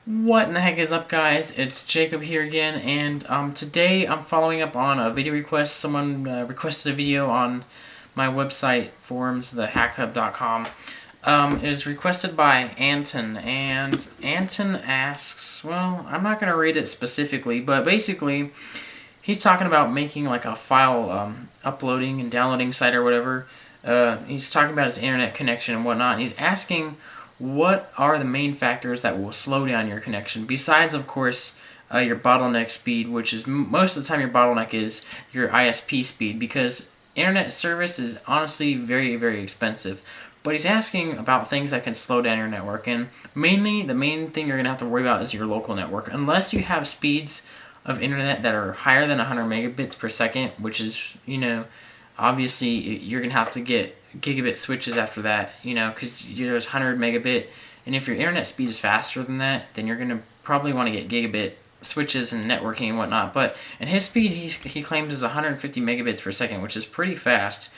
What in the heck is up, guys? It's Jacob here again, and today I'm following up on a video request. Someone requested a video on my website forums, thehackhub.com. It was requested by Anton, and Anton asks, well, I'm not going to read it specifically, but basically he's talking about making like a file uploading and downloading site or whatever. He's talking about his internet connection and whatnot, and he's asking what are the main factors that will slow down your connection, besides, of course, your bottleneck speed, which is most of the time your bottleneck is your ISP speed, because internet service is honestly very, very expensive. But he's asking about things that can slow down your network, and mainly the main thing you're going to have to worry about is your local network. Unless you have speeds of internet that are higher than 100 megabits per second, which is, obviously you're going to have to get gigabit switches after that, because there's 100 megabit, and if your internet speed is faster than that, then you're going to probably want to get gigabit switches and networking and whatnot. But and his speed, he claims, is 150 megabits per second, which is pretty fast.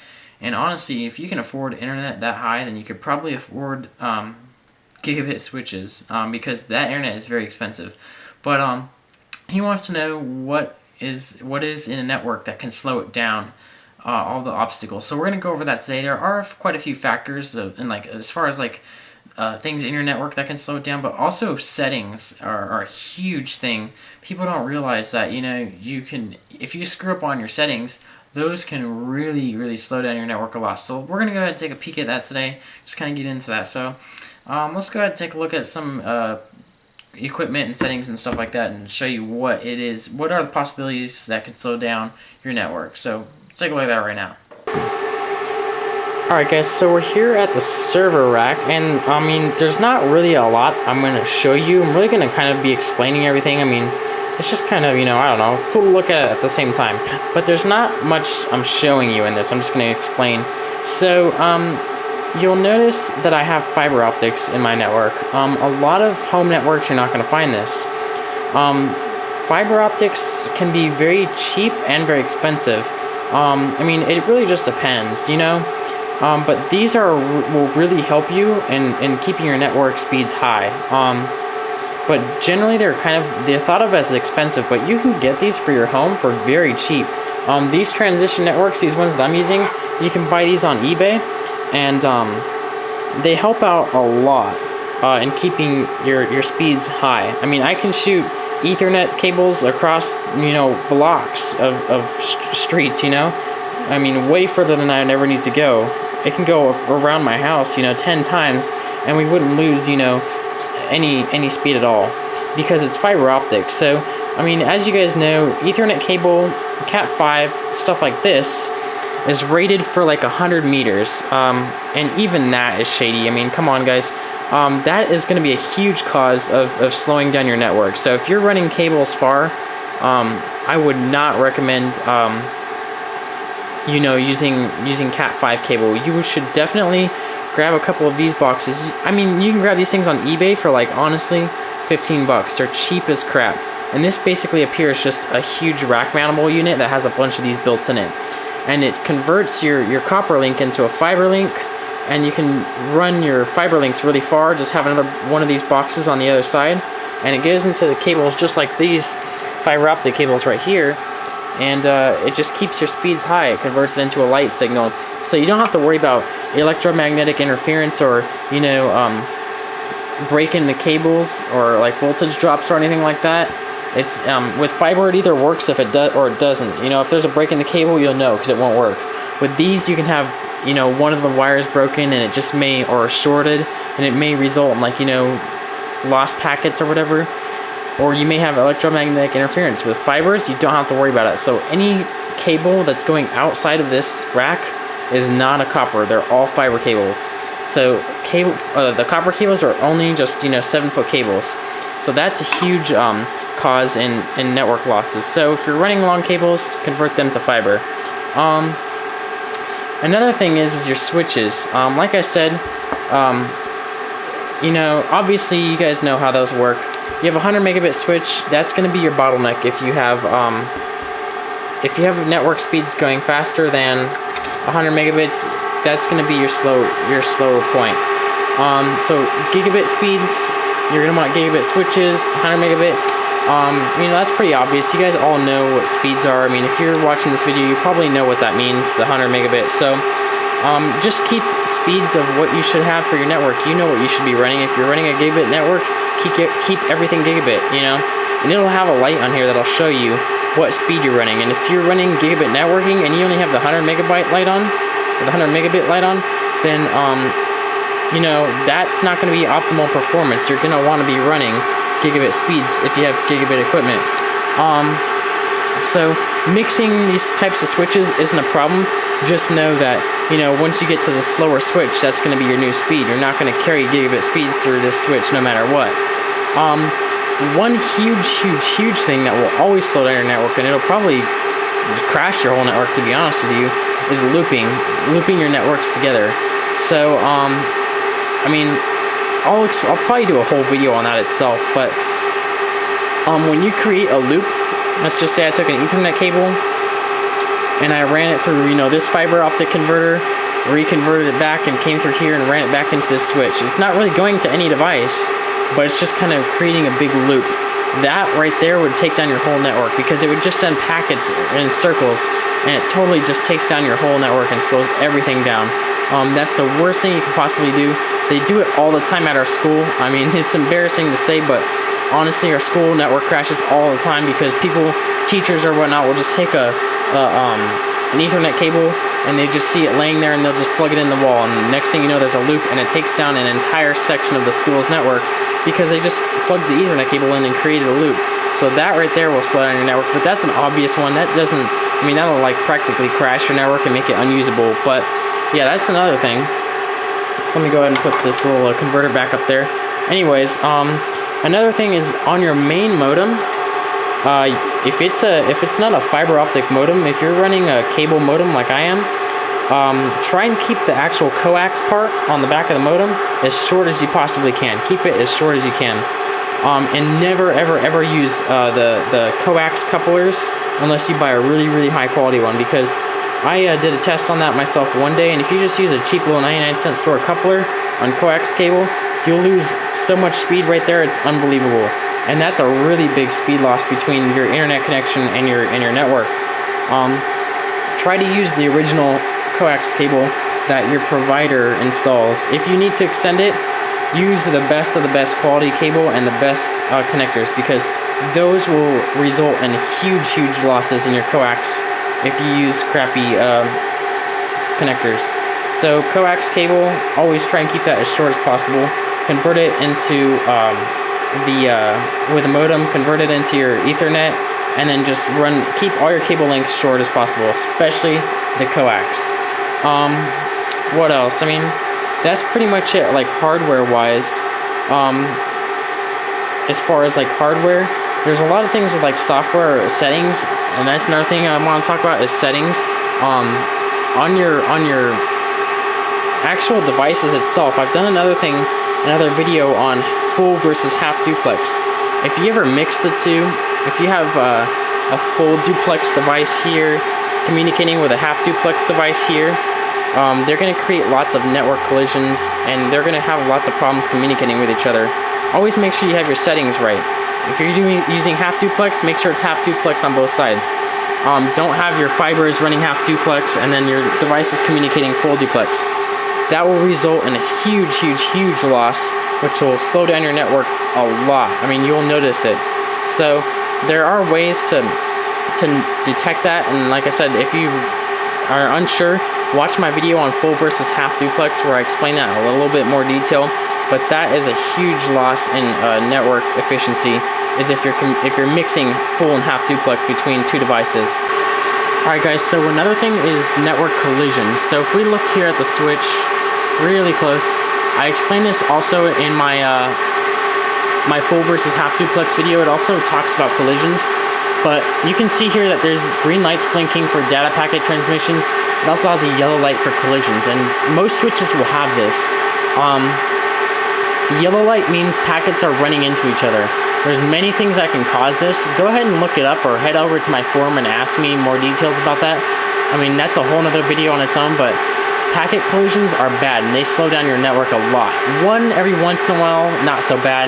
And honestly, if you can afford internet that high, then you could probably afford gigabit switches, because that internet is very expensive. But he wants to know what is in a network that can slow it down, all the obstacles. So we're going to go over that today. There are quite a few factors, and as far as things in your network that can slow it down, but also settings are a huge thing. People don't realize that you can, if you screw up on your settings, those can really, really slow down your network a lot. So we're going to go ahead and take a peek at that today, just kind of get into that. So let's go ahead and take a look at some equipment and settings and stuff like that, and show you what are the possibilities that can slow down your network. So let's take a look at that right now. Alright guys, so we're here at the server rack, and I mean, there's not really a lot I'm going to show you. I'm really going to kind of be explaining everything. I mean, it's just kind of, I don't know, it's cool to look at it at the same time. But there's not much I'm showing you in this. I'm just going to explain. So, you'll notice that I have fiber optics in my network. A lot of home networks, you're not going to find this. Fiber optics can be very cheap and very expensive. I mean, it really just depends, but these will really help you in keeping your network speeds high. But generally they're thought of as expensive, but you can get these for your home for very cheap. These transition networks, these ones that I'm using, you can buy these on eBay, and they help out a lot in keeping your speeds high. I mean, I can shoot Ethernet cables across, blocks of streets, I mean, way further than I ever need to go. It can go around my house, 10 times, and we wouldn't lose, any speed at all, because it's fiber optics. So, I mean, as you guys know, Ethernet cable, Cat5, stuff like this, is rated for like 100 meters, and even that is shady. I mean, come on, guys. That is going to be a huge cause of slowing down your network. So if you're running cables far, I would not recommend using Cat5 cable. You should definitely grab a couple of these boxes. I mean, you can grab these things on eBay for honestly $15. They're cheap as crap. And this basically appears just a huge rack mountable unit that has a bunch of these built in it. And it converts your copper link into a fiber link, and you can run your fiber links really far. Just have another one of these boxes on the other side, and it goes into the cables just like these fiber optic cables right here, and it just keeps your speeds high. It converts it into a light signal, so you don't have to worry about electromagnetic interference or breaking the cables or voltage drops or anything like that. It's with fiber, it either works if it does or it doesn't. If there's a break in the cable, you'll know because it won't work. With these, you can have one of the wires broken, and it just may, or shorted, and it may result in lost packets or whatever. Or you may have electromagnetic interference. With fibers, you don't have to worry about it. So any cable that's going outside of this rack is not a copper. They're all fiber cables. So the copper cables are only just 7-foot cables. So that's a huge cause in network losses. So if you're running long cables, convert them to fiber. Another thing is your switches. Like I said, obviously you guys know how those work. You have a 100 megabit switch. That's going to be your bottleneck if you have network speeds going faster than 100 megabits. That's going to be your slow point. So gigabit speeds you're gonna want gigabit switches, 100 megabit. That's pretty obvious. You guys all know what speeds are. I mean, if you're watching this video, you probably know what that means, the 100 megabit. So, just keep speeds of what you should have for your network. You know what you should be running. If you're running a gigabit network, keep everything gigabit, and it'll have a light on here that'll show you what speed you're running. And if you're running gigabit networking and you only have the 100 megabyte light on, or the 100 megabit light on, then, that's not going to be optimal performance. You're going to want to be running gigabit speeds if you have gigabit equipment. So mixing these types of switches isn't a problem. Just know that, once you get to the slower switch, that's going to be your new speed. You're not going to carry gigabit speeds through this switch no matter what. One huge thing that will always slow down your network, and it'll probably crash your whole network, to be honest with you, is looping your networks together. So, I'll probably do a whole video on that itself, but when you create a loop, let's just say I took an Ethernet cable and I ran it through, this fiber optic converter, reconverted it back and came through here and ran it back into this switch. It's not really going to any device, but it's just kind of creating a big loop. That right there would take down your whole network, because it would just send packets in circles, and it totally just takes down your whole network and slows everything down. That's the worst thing you could possibly do. They do it all the time at our school. It's embarrassing to say, but honestly, our school network crashes all the time because teachers or whatnot, will just take an Ethernet cable and they just see it laying there and they'll just plug it in the wall, and the next thing you know, there's a loop and it takes down an entire section of the school's network because they just plugged the Ethernet cable in and created a loop. So that right there will slow down your network, but that's an obvious one. That'll practically crash your network and make it unusable. But yeah, that's another thing. So let me go ahead and put this little converter back up there. Anyways, another thing is on your main modem. If it's not a fiber optic modem, if you're running a cable modem like I am, try and keep the actual coax part on the back of the modem as short as you possibly can. Keep it as short as you can, and never ever use the coax couplers unless you buy a really high quality one, because I did a test on that myself one day, and if you just use a cheap little 99-cent store coupler on coax cable, you'll lose so much speed right there, it's unbelievable. And that's a really big speed loss between your internet connection and your network. Try to use the original coax cable that your provider installs. If you need to extend it, use the best of the best quality cable and the best connectors, because those will result in huge losses in your coax if you use crappy connectors. So coax cable, always try and keep that as short as possible. Convert it into with a modem, convert it into your Ethernet, and then just keep all your cable lengths short as possible, especially the coax. What else? That's pretty much it, like hardware wise. As far as like hardware, there's a lot of things with like software settings, and that's another thing I want to talk about is settings. On your actual devices itself, I've done another video on full versus half duplex. If you ever mix the two, if you have a full duplex device here communicating with a half duplex device here, they're going to create lots of network collisions, and they're going to have lots of problems communicating with each other. Always make sure you have your settings right. If you're using half duplex, make sure it's half duplex on both sides. Don't have your fibers running half duplex and then your device is communicating full duplex. That will result in a huge loss, which will slow down your network a lot. You'll notice it. So there are ways to detect that, and like I said, if you are unsure, watch my video on full versus half duplex where I explain that in a little bit more detail. But that is a huge loss in network efficiency, is if you're mixing full and half duplex between two devices. Alright guys, so another thing is network collisions. So if we look here at the switch really close, I explained this also in my my full versus half duplex video. It also talks about collisions, but you can see here that there's green lights blinking for data packet transmissions. It also has a yellow light for collisions, and most switches will have this. Yellow light means packets are running into each other. There's many things that can cause this. Go ahead and look it up, or head over to my forum and ask me more details about that. That's a whole nother video on its own, but packet collisions are bad, and they slow down your network a lot. One every once in a while, not so bad.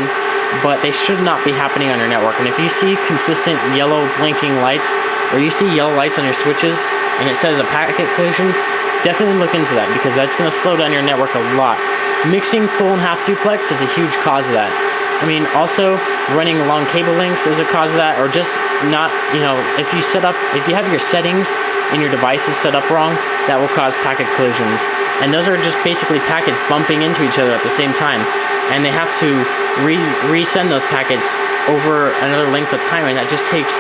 but they should not be happening on your network. And if you see consistent yellow blinking lights, or you see yellow lights on your switches and it says a packet collision, definitely look into that, because that's going to slow down your network a lot. Mixing full and half duplex is a huge cause of that. I mean, also running long cable lengths is a cause of that, or just not, if you have your settings and your devices set up wrong, that will cause packet collisions. And those are just basically packets bumping into each other at the same time. And they have to resend those packets over another length of time, and that just takes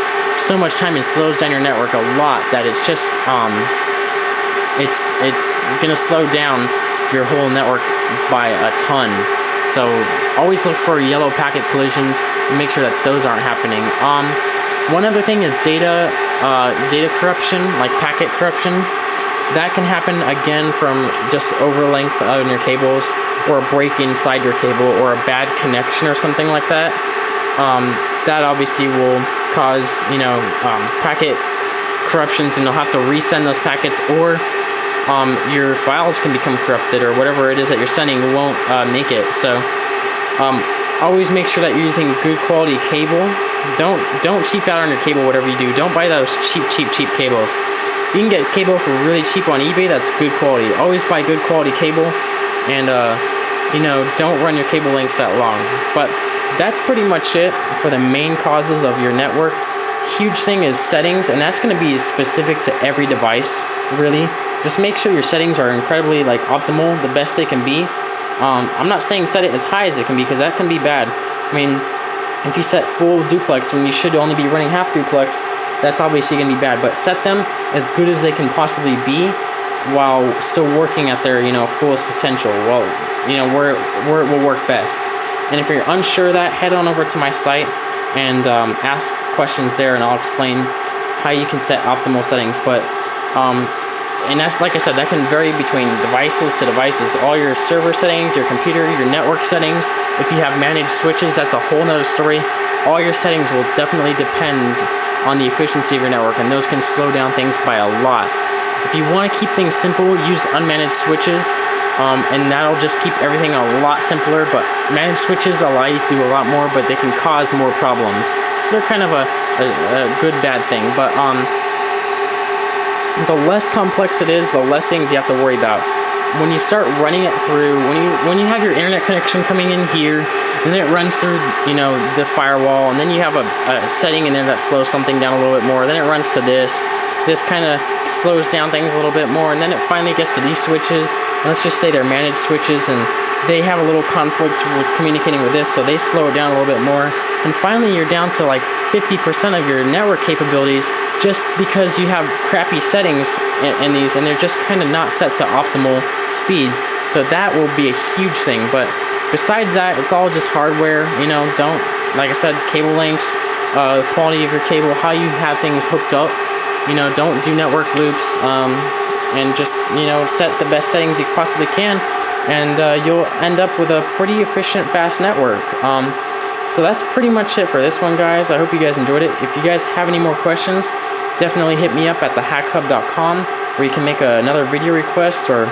so much time and slows down your network a lot that it's just, it's gonna slow down your whole network by a ton. So always look for yellow packet collisions and make sure that those aren't happening. One other thing is data corruption, like packet corruptions. That can happen again from just overlength on your cables, or a break inside your cable, or a bad connection or something like that. That obviously will cause packet corruptions, and they'll have to resend those packets, or your files can become corrupted, or whatever it is that you're sending won't make it. So always make sure that you're using good quality cable. Don't cheap out on your cable, whatever you do. Don't buy those cheap cables. You can get cable for really cheap on eBay. That's good quality. Always buy good quality cable, and don't run your cable lengths that long. But that's pretty much it for the main causes of your network. Huge thing is settings, and that's going to be specific to every device, really. Just make sure your settings are incredibly optimal, the best they can be. I'm not saying set it as high as it can be, because that can be bad. I mean, if you set full duplex when you should only be running half duplex, that's obviously going to be bad. But set them as good as they can possibly be, while still working at their fullest potential. Well, where it will work best. And if you're unsure of that, head on over to my site and ask questions there, and I'll explain how you can set optimal settings. But and that's, like I said, that can vary between devices to devices. All your server settings, your computer, your network settings. If you have managed switches, that's a whole nother story. All your settings will definitely depend on the efficiency of your network, and those can slow down things by a lot. If you want to keep things simple, use unmanaged switches, and that'll just keep everything a lot simpler. But managed switches allow you to do a lot more, but they can cause more problems. So they're kind of a good bad thing. But the less complex it is, the less things you have to worry about. When you start running it through, when you have your internet connection coming in here, and then it runs through the firewall, and then you have a setting in there that slows something down a little bit more, then it runs to this kind of slows down things a little bit more, and then it finally gets to these switches. And let's just say they're managed switches, and they have a little conflict with communicating with this, so they slow it down a little bit more. And finally you're down to 50% of your network capabilities, just because you have crappy settings in these, and they're just kind of not set to optimal speeds. So that will be a huge thing. But besides that, it's all just hardware. Don't, like I said, cable lengths, quality of your cable, how you have things hooked up. Don't do network loops, and just set the best settings you possibly can, and you'll end up with a pretty efficient, fast network. So that's pretty much it for this one, guys. I hope you guys enjoyed it. If you guys have any more questions, definitely hit me up at theHackHub.com, where you can make another video request or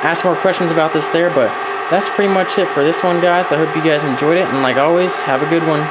ask more questions about this there. But that's pretty much it for this one, guys. I hope you guys enjoyed it, and like always, have a good one.